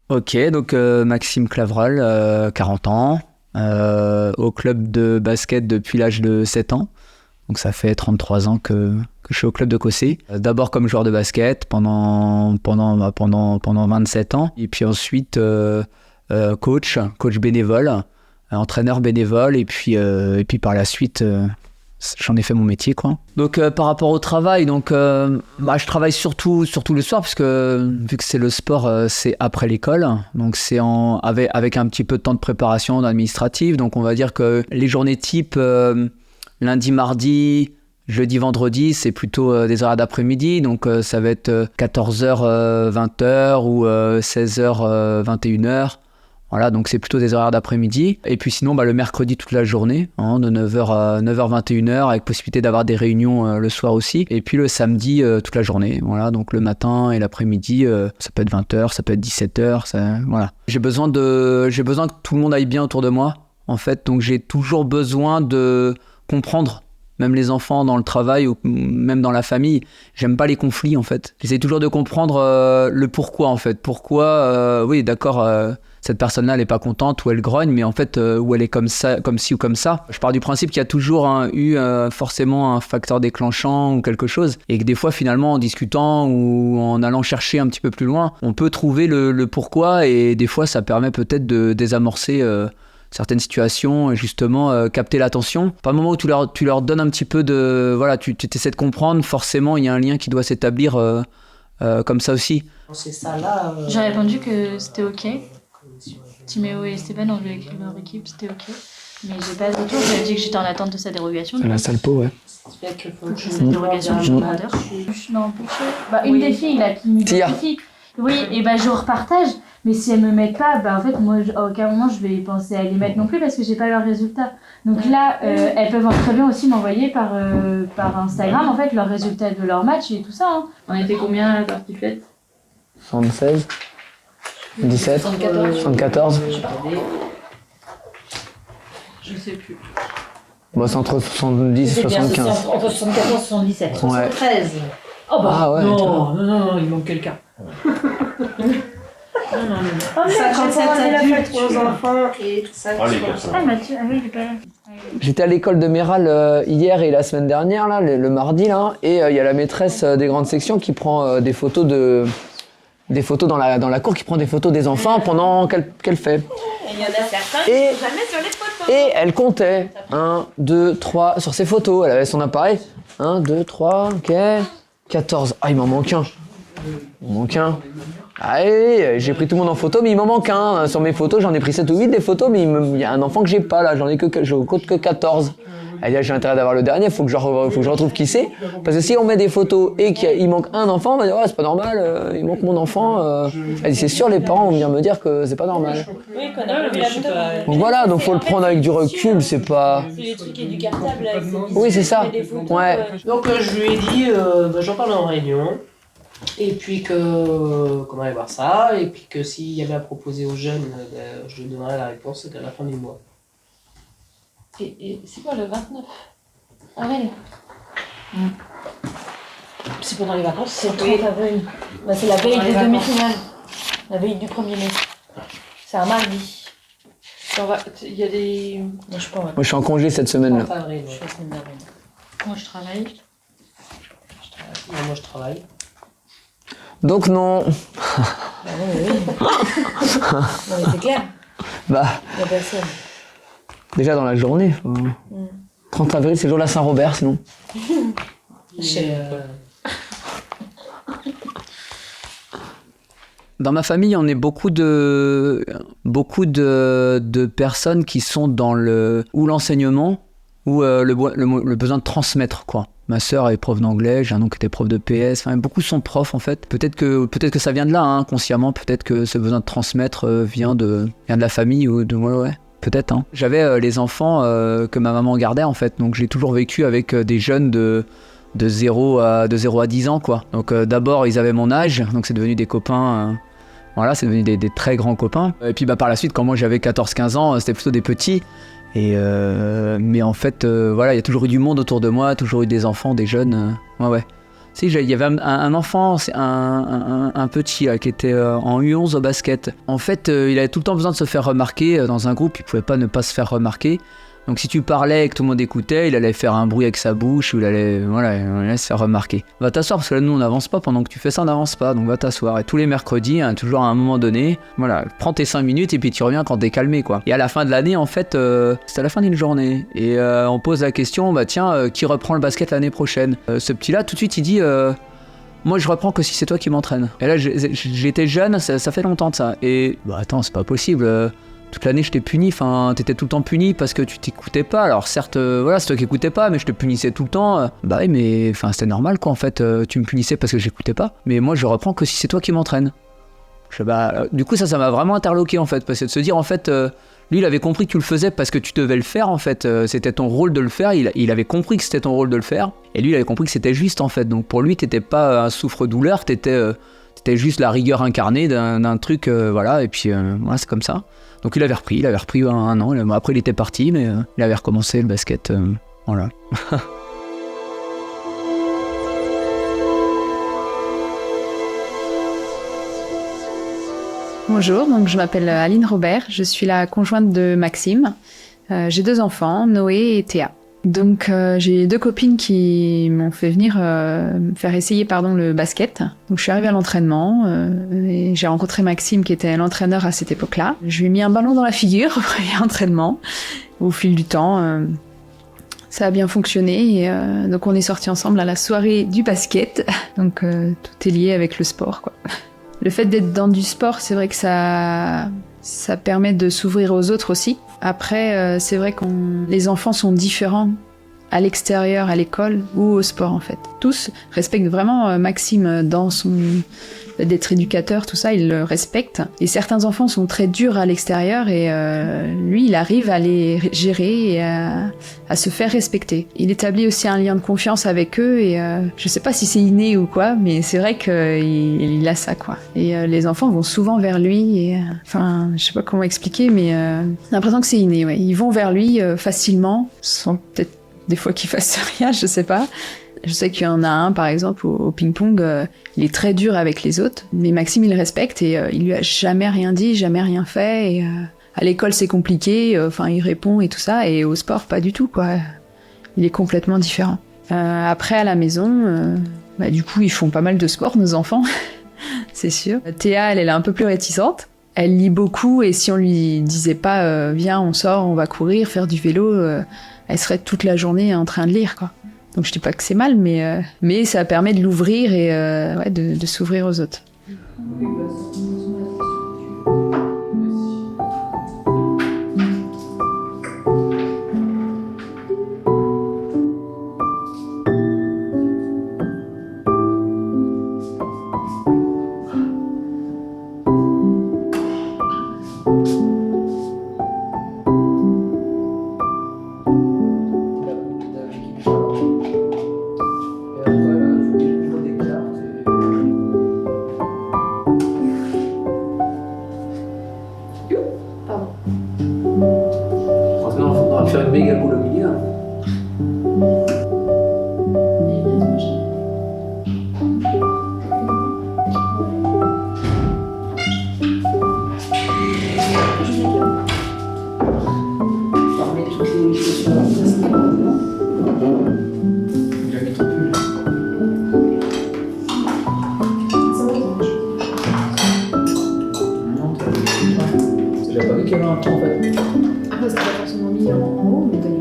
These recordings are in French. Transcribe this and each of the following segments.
Ok, donc Maxime Clavreul, 40 ans, au club de basket depuis l'âge de 7 ans. Donc ça fait 33 ans que je suis au club de Cossé. D'abord comme joueur de basket pendant 27 ans. Et puis ensuite coach bénévole, entraîneur bénévole. Et puis par la suite, j'en ai fait mon métier, quoi. Donc par rapport au travail, je travaille surtout le soir parce que vu que c'est le sport, c'est après l'école, donc c'est avec un petit peu de temps de préparation administrative. Donc on va dire que les journées type lundi, mardi, jeudi, vendredi, c'est plutôt des horaires d'après-midi. Donc ça va être 14h, 20h ou 16h, 21h. Voilà, donc c'est plutôt des horaires d'après-midi. Et puis sinon, le mercredi toute la journée, de 9h à 21h, avec possibilité d'avoir des réunions le soir aussi. Et puis le samedi, toute la journée. Voilà, donc le matin et l'après-midi, ça peut être 20h, ça peut être 17h. Voilà. J'ai besoin que tout le monde aille bien autour de moi, en fait. Donc j'ai toujours besoin de comprendre, même les enfants dans le travail ou même dans la famille. J'aime pas les conflits, en fait. J'essaie toujours de comprendre le pourquoi, en fait. Pourquoi, oui, d'accord, cette personne-là, elle est pas contente ou elle grogne, mais en fait, ou elle est comme ça, comme ci ou comme ça. Je pars du principe qu'il y a toujours eu forcément un facteur déclenchant ou quelque chose, et que des fois, finalement, en discutant ou en allant chercher un petit peu plus loin, on peut trouver le pourquoi, et des fois, ça permet peut-être de désamorcer certaines situations, et justement capter l'attention. Par le moment où tu leur donnes un petit peu de... Voilà, tu essaies de comprendre, forcément, il y a un lien qui doit s'établir comme ça aussi. C'est ça là. J'ai répondu que c'était ok. Timéo et Stéphane ont joué avec leur équipe, c'était ok. Mais j'ai pas de retour, j'avais dit que j'étais en attente de sa dérogation. C'est la salle pot, ouais. Sa dérogation du commandeur. Non, une des filles là qui me dit oui, et je repartage. Mais si elles me mettent pas, en fait, moi, à aucun moment, je vais penser à les mettre non plus parce que j'ai pas leurs résultats. Donc là, elles peuvent très bien aussi m'envoyer par Instagram, en fait, leurs résultats de leur match et tout ça. Hein. On était combien à la partie faite ? 76 17 74 Je sais plus. C'est entre 70 et 75. Entre 74 et 77. 73. Oh ouais. Non, il manque quelqu'un. Non. 57 adultes, 3 enfants et 5 Mathieu, oui, il est pas là. J'étais à l'école de Méral hier et la semaine dernière, là, le mardi, là, et il y a la maîtresse des grandes sections qui prend des photos dans la cour, qui prend des photos des enfants pendant qu'elle fait. Et il y en a certains qui sont jamais sur les photos. Et elle comptait 1, 2, 3 sur ses photos. Elle avait son appareil. 1, 2, 3, ok. 14. Ah, il m'en manque un. Allez, j'ai pris tout le monde en photo, mais il m'en manque un. Sur mes photos, j'en ai pris 7 ou 8 des photos, mais il y a un enfant que j'ai pas là. Je compte que 14. Elle dit, j'ai intérêt d'avoir le dernier, faut que je retrouve qui c'est. Parce que si on met des photos et qu'il manque un enfant, on va dire, c'est pas normal, il manque mon enfant. Elle dit, c'est sûr, les parents vont venir me dire que c'est pas normal. Oui, qu'on a vu la photo. Donc voilà, donc faut le prendre avec du recul, c'est pas... C'est les trucs éducables avec ces Oui, c'est ça. Ouais. Donc je lui ai dit, j'en parle en réunion. Et puis qu'on allait voir ça, et puis que s'il y avait à proposer aux jeunes, je lui donnerais la réponse à la fin du mois. Et c'est quoi le 29 avril C'est pendant les vacances. C'est le 30 avril. C'est la veille des demi-finales. La veille du 1er mai. C'est un mardi. Il y a des... Moi je suis en congé cette semaine-là. Avril, Je suis la semaine d'avril. Moi je travaille. moi je travaille. Donc non. Bah oui. Non mais c'est clair. Bah, Il y a personne. déjà dans la journée. 30 avril, c'est le jour de la Saint-Robert, sinon. Dans ma famille, on est beaucoup de personnes qui sont dans ou l'enseignement ou le besoin de transmettre, quoi. Ma sœur est prof d'anglais, j'ai un oncle qui était prof de PS, enfin, beaucoup sont profs en fait. Peut-être que ça vient de là, hein, consciemment, peut-être que ce besoin de transmettre vient de la famille ou de... Ouais. Peut-être, hein. J'avais les enfants que ma maman gardait en fait, donc j'ai toujours vécu avec des jeunes de 0 à 10 ans, quoi. Donc d'abord ils avaient mon âge, donc c'est devenu des copains, voilà, c'est devenu des très grands copains. Et puis par la suite, quand moi j'avais 14-15 ans, c'était plutôt des petits. Mais en fait, voilà, il y a toujours eu du monde autour de moi, toujours eu des enfants, des jeunes, ouais. Si, il y avait un enfant, c'est un petit qui était en U11 au basket. En fait, il avait tout le temps besoin de se faire remarquer dans un groupe, il pouvait pas ne pas se faire remarquer. Donc si tu parlais et que tout le monde écoutait, il allait faire un bruit avec sa bouche ou il allait se faire remarquer. Va t'asseoir parce que là nous on n'avance pas, pendant que tu fais ça on n'avance pas, donc va t'asseoir. Et tous les mercredis, hein, toujours à un moment donné, voilà, prends tes 5 minutes et puis tu reviens quand t'es calmé, quoi. Et à la fin de l'année en fait, c'est à la fin d'une journée. Et on pose la question, bah tiens, qui reprend le basket l'année prochaine? Ce petit là tout de suite il dit... moi je reprends que si c'est toi qui m'entraîne. Et là j'étais jeune, ça fait longtemps de ça. Et bah attends, c'est pas possible. Toute l'année je t'ai puni, enfin t'étais tout le temps puni parce que tu t'écoutais pas. Alors certes, voilà, c'est toi qui écoutais pas, mais je te punissais tout le temps. Bah oui, mais enfin c'était normal quoi en fait. Tu me punissais parce que j'écoutais pas. Mais moi je reprends que si c'est toi qui m'entraîne. Du coup ça m'a vraiment interloqué en fait, parce que de se dire en fait, lui il avait compris que tu le faisais parce que tu devais le faire en fait. C'était ton rôle de le faire. Il avait compris que c'était ton rôle de le faire. Et lui il avait compris que c'était juste en fait. Donc pour lui t'étais pas un souffre-douleur, t'étais juste la rigueur incarnée d'un truc, voilà. Et puis voilà, c'est comme ça. Donc il avait repris un an, après il était parti, mais il avait recommencé le basket, voilà. Bonjour, donc je m'appelle Aline Robert, je suis la conjointe de Maxime. J'ai 2 enfants, Noé et Théa. Donc j'ai 2 copines qui m'ont fait venir me faire essayer le basket. Donc je suis arrivée à l'entraînement et j'ai rencontré Maxime qui était l'entraîneur à cette époque-là. Je lui ai mis un ballon dans la figure au premier entraînement. Au fil du temps, ça a bien fonctionné et donc on est sortis ensemble à la soirée du basket. Donc tout est lié avec le sport, quoi. Le fait d'être dans du sport, c'est vrai que ça permet de s'ouvrir aux autres aussi. Après, c'est vrai que les enfants sont différents à l'extérieur, à l'école ou au sport en fait. Tous respectent vraiment Maxime dans d'être éducateur, tout ça, il le respecte. Et certains enfants sont très durs à l'extérieur et lui, il arrive à les gérer et à se faire respecter. Il établit aussi un lien de confiance avec eux et je sais pas si c'est inné ou quoi, mais c'est vrai qu'il a ça, quoi. Et les enfants vont souvent vers lui et enfin, je sais pas comment expliquer, mais j'ai l'impression que c'est inné, ouais. Ils vont vers lui facilement, sans peut-être des fois qu'ils fassent rien, je sais pas. Je sais qu'il y en a un, par exemple, au ping-pong, il est très dur avec les autres, mais Maxime, il le respecte et il lui a jamais rien dit, jamais rien fait. Et à l'école, c'est compliqué, il répond et tout ça, et au sport, pas du tout, quoi. Il est complètement différent. Après, à la maison, du coup, ils font pas mal de sport, nos enfants, c'est sûr. Théa, elle est un peu plus réticente. Elle lit beaucoup, et si on lui disait pas, viens, on sort, on va courir, faire du vélo, elle serait toute la journée en train de lire, quoi. Donc je dis pas que c'est mal, mais ça permet de l'ouvrir et de s'ouvrir aux autres. maintenant en fait? Après, c'est pas forcément mis en haut, mais t'as eu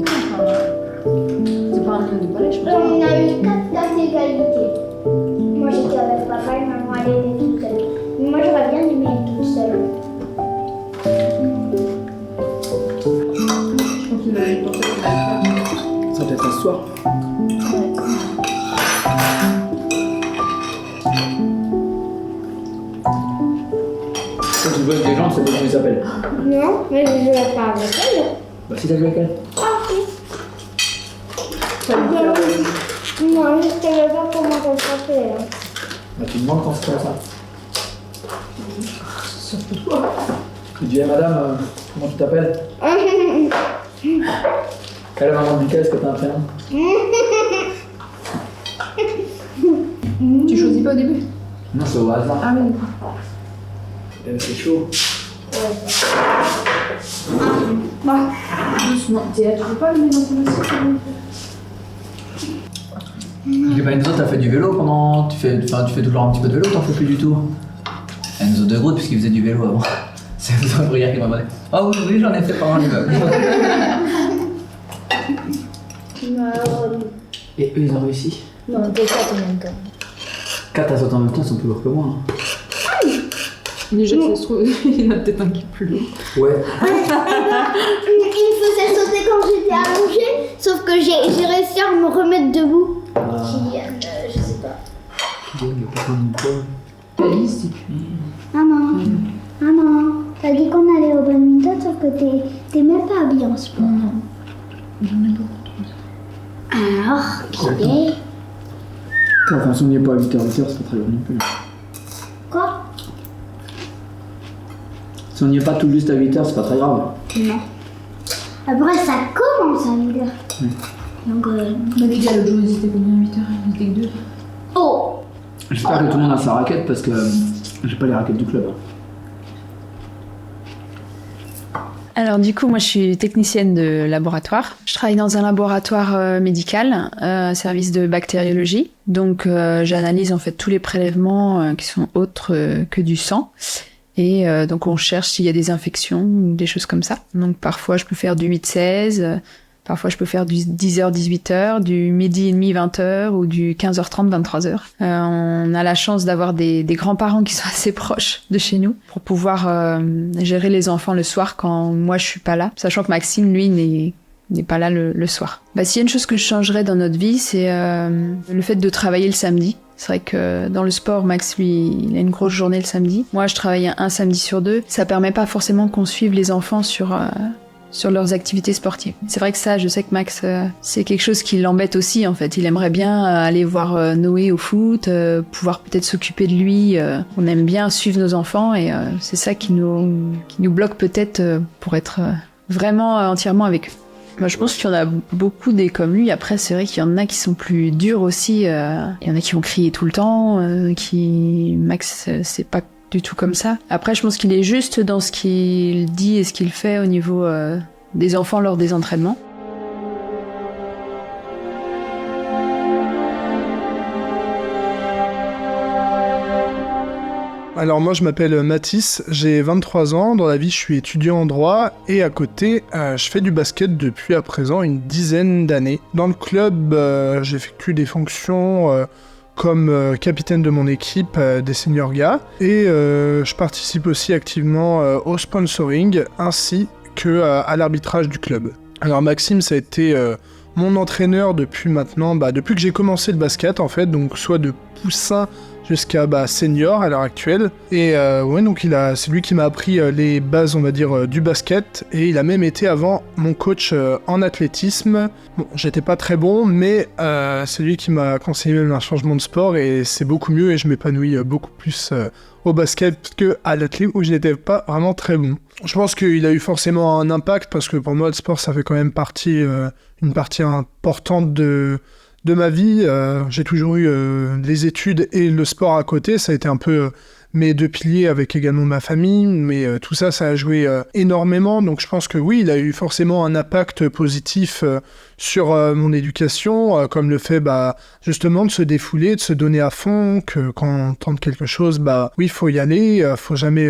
c'est pas un nombre de palais, je pense. On a eu 4 classes égalité. Moi j'étais avec papa et maman, elle était toute seule. Mais moi j'aurais bien aimé être toute seule. Je pense qu'il avait pour ça qu'il a Ça peut être ce soir. Quand tu joues avec des gens, tu sais pas comment ils s'appellent. Non, mais je jouais pas avec elle. Bah si t'as joué avec elle. Ah si. Non, je ne savais pas comment ça s'appelait. Bah tu demandes quand c'est comme ça. Tu dis, madame, comment tu t'appelles? Quelle maman de Lucas, est-ce que t'as un prénom? Tu choisis pas au début? Non, c'est au hasard. Ah oui, d'accord. C'est chaud. Doucement. Tu peux pas le mettre dans ton assiette? Bah Enzo, t'as fait du vélo pendant... Tu fais toujours un petit peu de vélo, t'en fais plus du tout? Enzo de Groot, puisqu'il faisait du vélo avant. C'est Enzo Brière qui m'a demandé. Ah oui, j'en ai fait pendant l'hiver. Et eux, ils ont réussi? Non, t'es 4 en même temps. 4 à sauter en même temps, ils sont plus lourds que moi. Hein. Déjà, ça se trouve, il y en a peut-être un qui est plus lourd. Ouais. Il me faisait sauter quand j'étais allongée, sauf que j'ai réussi à me remettre debout. Je sais pas. Alice, et puis... Maman, t'as dit qu'on allait au badminton, sauf que t'es même pas habillée en sport. Non, j'en ai beaucoup trop. Alors, ok. Enfin, si on n'y est pas à 8h, c'est pas très grave non plus. Quoi? Si on n'y est pas tout juste à 8h, c'est pas très grave. Non. Après, ça commence à 8h. Donc, On avait dit à l'autre jour, ils étaient combien? 8h? Ils étaient que 2. Oh! J'espère que tout le monde a sa raquette parce que j'ai pas les raquettes du club. Alors du coup, moi je suis technicienne de laboratoire. Je travaille dans un laboratoire médical, service de bactériologie. Donc j'analyse en fait tous les prélèvements qui sont autres que du sang. Et donc on cherche s'il y a des infections ou des choses comme ça. Donc parfois je peux faire du 8-16, parfois je peux faire du 10h-18h, du midi et demi 20h ou du 15h30 23h. On a la chance d'avoir des grands-parents qui sont assez proches de chez nous pour pouvoir gérer les enfants le soir quand moi je suis pas là, sachant que Maxime lui n'est pas là le soir. Bah s'il y a une chose que je changerais dans notre vie, c'est le fait de travailler le samedi. C'est vrai que dans le sport, Max, lui, il a une grosse journée le samedi. Moi, je travaille un samedi sur 2. Ça permet pas forcément qu'on suive les enfants sur leurs activités sportives. C'est vrai que ça, je sais que Max, c'est quelque chose qui l'embête aussi, en fait. Il aimerait bien aller voir Noé au foot, pouvoir peut-être s'occuper de lui. On aime bien suivre nos enfants et c'est ça qui nous bloque peut-être pour être vraiment entièrement avec eux. Moi, je pense qu'il y en a beaucoup des comme lui. Après, c'est vrai qu'il y en a qui sont plus durs aussi. Il y en a qui vont crier tout le temps. Max, c'est pas du tout comme ça. Après, je pense qu'il est juste dans ce qu'il dit et ce qu'il fait au niveau des enfants lors des entraînements. Alors moi je m'appelle Mathis, j'ai 23 ans, dans la vie je suis étudiant en droit et à côté je fais du basket depuis à présent une dizaine d'années. Dans le club j'effectue des fonctions comme capitaine de mon équipe des seniors gars et je participe aussi activement au sponsoring ainsi que à l'arbitrage du club. Alors Maxime ça a été mon entraîneur depuis que j'ai commencé le basket en fait, donc soit de poussin jusqu'à senior à l'heure actuelle. Et donc c'est lui qui m'a appris les bases, on va dire, du basket. Et il a même été avant mon coach en athlétisme. Bon, j'étais pas très bon, mais c'est lui qui m'a conseillé même un changement de sport et c'est beaucoup mieux et je m'épanouis beaucoup plus au basket qu'à l'athlétisme où je n'étais pas vraiment très bon. Je pense qu'il a eu forcément un impact parce que pour moi le sport ça fait quand même une partie importante de ma vie. J'ai toujours eu les études et le sport à côté, ça a été un peu mes deux piliers avec également ma famille, mais tout ça a joué énormément, donc je pense que oui, il a eu forcément un impact positif sur mon éducation, comme le fait justement de se défouler, de se donner à fond, que quand on tente quelque chose, oui, il faut y aller, faut jamais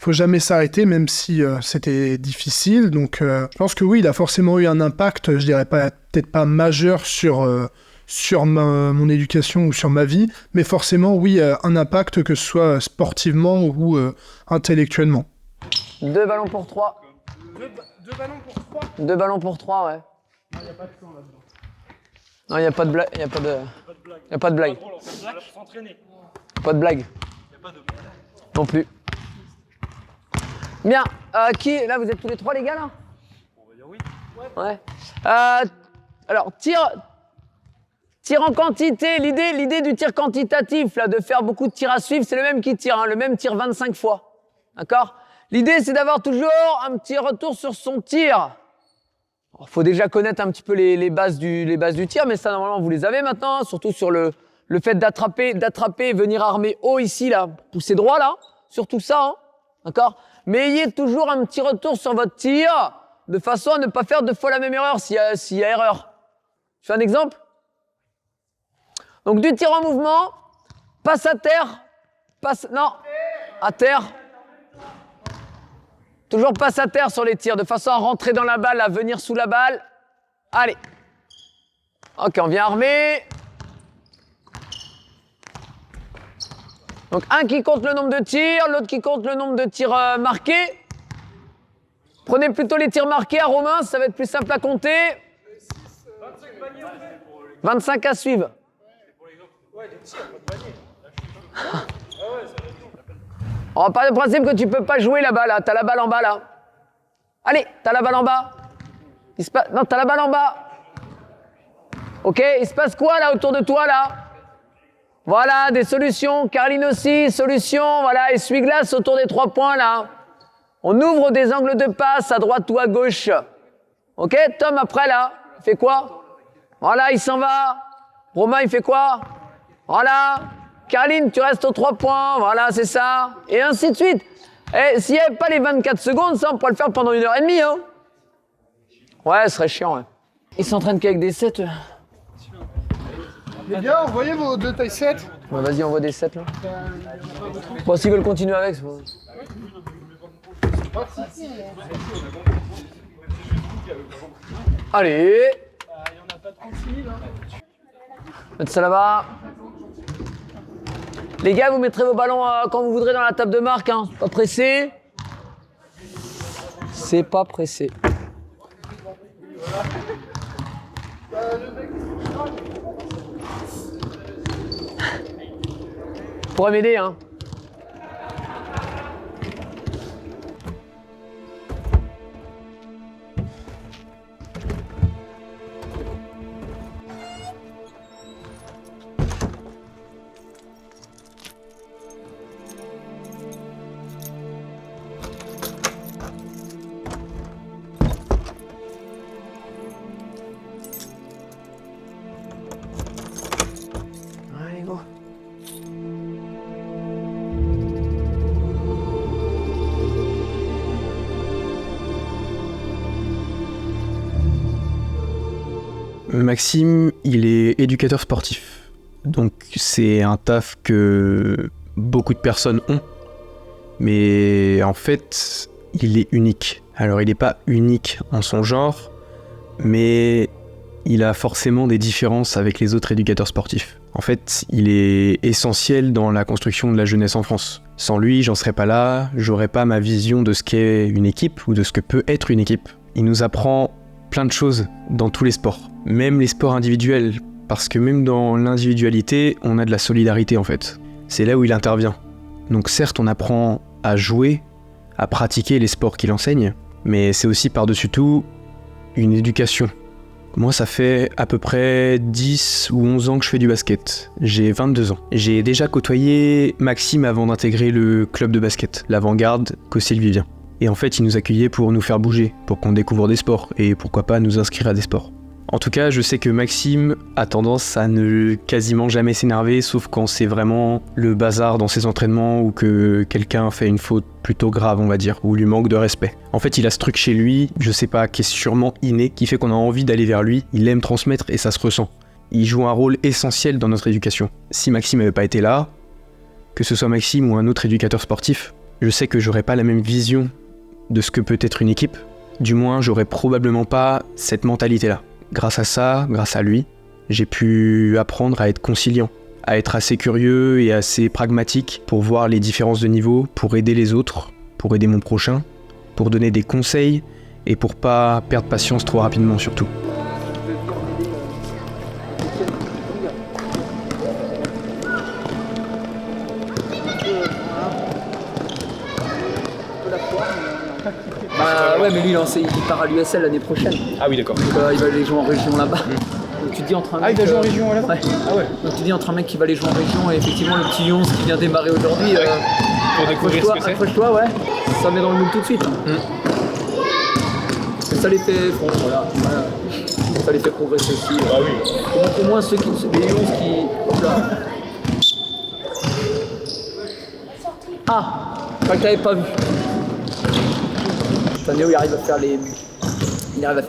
faut jamais s'arrêter, même si c'était difficile. Donc, je pense que oui, il a forcément eu un impact, je dirais peut-être pas majeur sur mon éducation ou sur ma vie, mais forcément, oui, un impact, que ce soit sportivement ou intellectuellement. 2 ballons pour 3. 2 ballons pour 3 2 ballons pour 3, ouais. Il n'y a pas de temps là-dedans. Non, il n'y a pas de blague. Il n'y a pas de blague. Pas de blague. Non plus. Bien. Qui là, vous êtes tous les 3 les gars là? On va dire oui. Ouais. Alors tir en quantité. L'idée du tir quantitatif là, de faire beaucoup de tirs à suivre, c'est le même qui tire, hein, le même tir 25 fois. D'accord? L'idée c'est d'avoir toujours un petit retour sur son tir. Il faut déjà connaître un petit peu les bases du tir, mais ça normalement vous les avez maintenant, hein, surtout sur le fait d'attraper et venir armer haut ici là, pousser droit là, surtout ça, hein, d'accord? Mais ayez toujours un petit retour sur votre tir, de façon à ne pas faire 2 fois la même erreur s'il y a erreur. Je fais un exemple. Donc du tir en mouvement, passe à terre, à terre. Toujours passe à terre sur les tirs, de façon à rentrer dans la balle, à venir sous la balle. Allez. Ok, on vient armer. Donc un qui compte le nombre de tirs, l'autre qui compte le nombre de tirs marqués. Prenez plutôt les tirs marqués à Romain, ça va être plus simple à compter. 25 à suivre. On va parler du principe que tu peux pas jouer là-bas, là. T'as la balle en bas, là. Allez, t'as la balle en bas. Non, t'as la balle en bas. Ok, il se passe quoi, là, autour de toi, là? Voilà, des solutions. Caroline aussi, solution. Voilà, essuie-glace autour des 3 points, là. On ouvre des angles de passe à droite ou à gauche. Ok, Tom, après, là, il fait quoi? Voilà, il s'en va. Romain, il fait quoi? Voilà. Caroline, tu restes aux 3 points, voilà, c'est ça. Et ainsi de suite. Et s'il n'y avait pas les 24 secondes, ça, on pourrait le faire pendant 1h30, hein. Ouais, ce serait chiant, ouais. Ils s'entraînent qu'avec des 7. Les gars, envoyez vos 2 tailles 7. Ouais, vas-y, envoie des 7, là. Bon, s'ils veulent continuer avec, c'est bon. Allez. Mettez ça là-bas. Les gars, vous mettrez vos ballons quand vous voudrez dans la table de marque, hein. Pas pressé. C'est pas pressé. Vous pourrez m'aider, hein. Allez, go. Maxime, il est éducateur sportif. Donc c'est un taf que beaucoup de personnes ont. Mais en fait, il est unique. Alors il n'est pas unique en son genre, mais il a forcément des différences avec les autres éducateurs sportifs. En fait, il est essentiel dans la construction de la jeunesse en France. Sans lui, j'en serais pas là, j'aurais pas ma vision de ce qu'est une équipe ou de ce que peut être une équipe. Il nous apprend plein de choses dans tous les sports, même les sports individuels, parce que même dans l'individualité, on a de la solidarité en fait. C'est là où il intervient. Donc certes, on apprend à jouer, à pratiquer les sports qu'il enseigne, mais c'est aussi par-dessus tout une éducation. Moi, ça fait à peu près 10 ou 11 ans que je fais du basket. J'ai 22 ans. J'ai déjà côtoyé Maxime avant d'intégrer le club de basket, l'Avant-Garde Cossé-le-Vivien. Et en fait, il nous accueillait pour nous faire bouger, pour qu'on découvre des sports, et pourquoi pas nous inscrire à des sports. En tout cas, je sais que Maxime a tendance à ne quasiment jamais s'énerver, sauf quand c'est vraiment le bazar dans ses entraînements ou que quelqu'un fait une faute plutôt grave, on va dire, ou lui manque de respect. En fait, il a ce truc chez lui, je sais pas, qui est sûrement inné, qui fait qu'on a envie d'aller vers lui, il aime transmettre et ça se ressent. Il joue un rôle essentiel dans notre éducation. Si Maxime n'avait pas été là, que ce soit Maxime ou un autre éducateur sportif, je sais que j'aurais pas la même vision de ce que peut être une équipe. Du moins, j'aurais probablement pas cette mentalité-là. Grâce à ça, grâce à lui, j'ai pu apprendre à être conciliant, à être assez curieux et assez pragmatique pour voir les différences de niveau, pour aider les autres, pour aider mon prochain, pour donner des conseils et pour pas perdre patience trop rapidement surtout. Ouais, mais lui, il part à l'USL l'année prochaine. Ah oui, d'accord. Donc, il va aller jouer en région là-bas. Donc, tu te dis entre un mec, il va jouer en région là-bas. Ouais. Ah ouais. Donc tu dis entre un mec qui va aller jouer en région et effectivement le petit 11 qui vient démarrer aujourd'hui. Pour découvrir ce que c'est. Accroche-toi, ouais. Ça met dans le moule tout de suite. Ça les fait. Bon, voilà. Ça les fait progresser aussi. Ah oui. Au moins ceux qui. Les 11 qui. Hop là. Ah, je crois que t'avais pas vu. Néo, il arrive à faire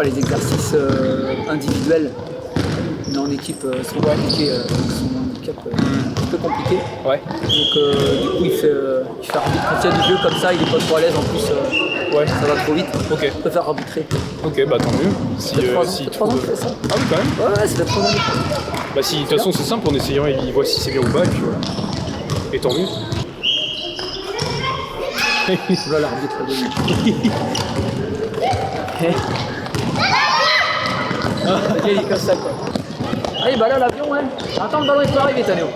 les exercices individuels, mais en équipe c'est compliqué, avec son handicap un peu compliqué. Ouais. Donc du coup il fait arbitre. Quand il y a du jeu comme ça, il est pas trop à l'aise en plus, ouais. Ça va trop vite. Ok. Il préfère arbitrer. Ok, bah tant mieux. Ça fait 3 ans qu'il fait ça. Ah oui, quand même. Ouais, ça fait 3 ans. Bah si, de toute façon c'est simple, en essayant il voit si c'est bien ou pas, et puis voilà. Et tant mieux. Voilà l'arbitre il est comme ça quoi. Allez bah là l'avion ouais. Attends le ballon il peut arriver Tanéo.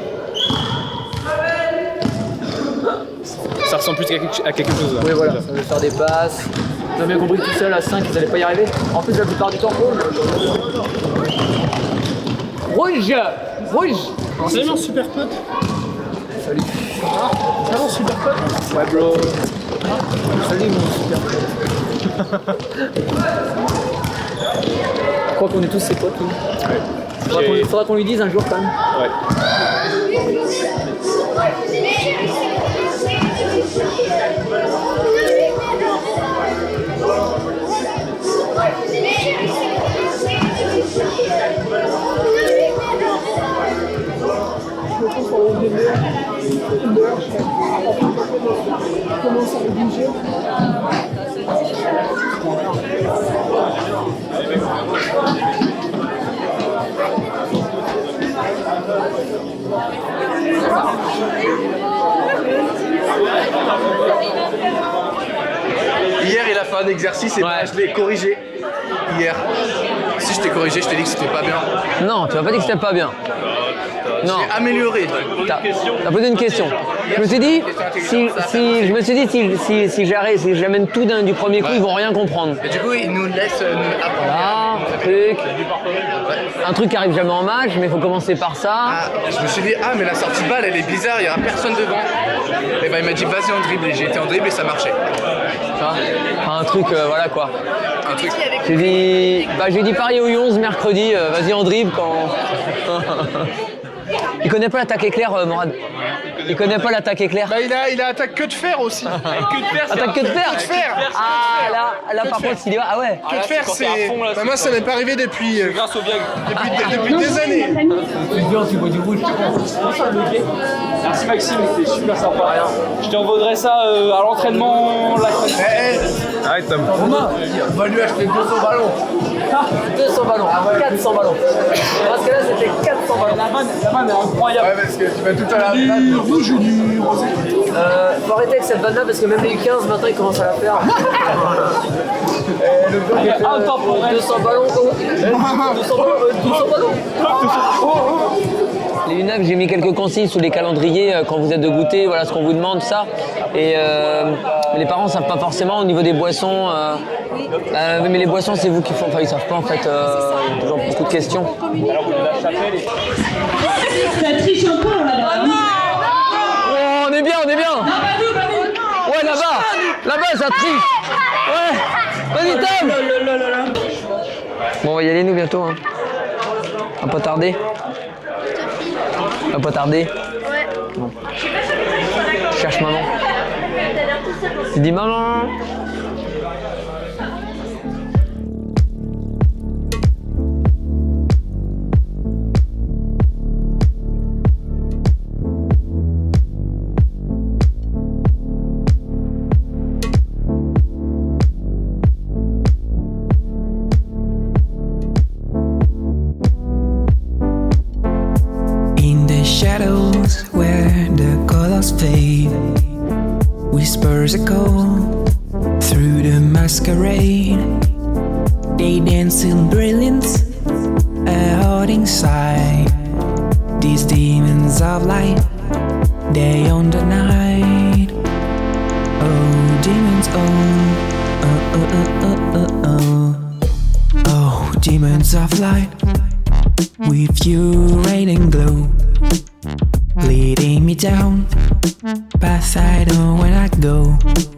Ça ressemble plus à quelque chose là. Oui voilà, ça veut faire des passes. On a bien compris que tout seul à 5 ils allaient pas y arriver. En plus la plupart du temps rouge. Salut mon super pote. Salut. Salut mon super pote. Ouais bro. Salut mon super pote. Je crois qu'on est tous ses potes lui. Ouais. Faudra qu'on lui dise un jour quand même. Ouais. Hier, il a fait un exercice et moi, je l'ai corrigé. Hier. Si je t'ai corrigé, je t'ai dit que c'était pas bien. Non, tu m'as pas dit que c'était pas bien. Non. J'ai amélioré. T'as posé une question. Je me suis dit, si j'amène tout du premier coup, ils vont rien comprendre. Et du coup, il nous laisse apprendre. Voilà, un truc qui arrive jamais en match, mais il faut commencer par ça. Ah, je me suis dit, mais la sortie de balle, elle est bizarre, il n'y aura personne devant. Et ben il m'a dit, vas-y en dribble. Et j'ai été en dribble et ça marchait. Un truc, voilà quoi. Un truc. J'ai dit pareil au 11 mercredi, vas-y en dribble quand... Il connaît pas l'attaque éclair, Morad. Il connaît pas l'attaque éclair. Bah il a attaque que de fer aussi. Attaque que de fer. Que de fer. Ah là par contre il est... Ah ouais. Que de fer c'est... Bah moi ça m'est pas arrivé depuis... grâce au Viagra. Depuis des années. Tu vois du rouge. Merci Maxime, c'était super sympa. Je t'envoierai ça à l'entraînement la semaine. Arrête Tom. On va lui acheter 200 ballons. 200 ballons, 400 ballons. Parce que là c'était 400 ballons. La vanne est incroyable. Ouais, parce que tu vas tout à l'heure. Du rouge ou du rosé. Faut arrêter avec cette vanne là parce que même les U15 maintenant ils commencent à la faire. Le bloc est fait 200 ballons. 200 ballons. Les U9, j'ai mis quelques consignes sous les calendriers quand vous êtes de goûter, voilà ce qu'on vous demande, ça. Et les parents savent pas forcément au niveau des boissons. Mais les boissons, c'est vous qui font. Enfin, ils savent pas en fait. Il y a toujours beaucoup de questions. Ça triche encore là. Oh, on est bien. Ouais, là-bas, ça triche. Ouais, vas-y, Tom. Bon, on va y aller, nous, bientôt. Hein. On va pas tarder. Ouais. Bon. Je cherche maman. Tu dis maman. shadows where the colors fade. Whispers echo through the masquerade. They dance in brilliance, a heart inside. These demons of light, they own the night. Oh, demons, oh, demons of light, with you radiant glow, leading me down path I know when I go.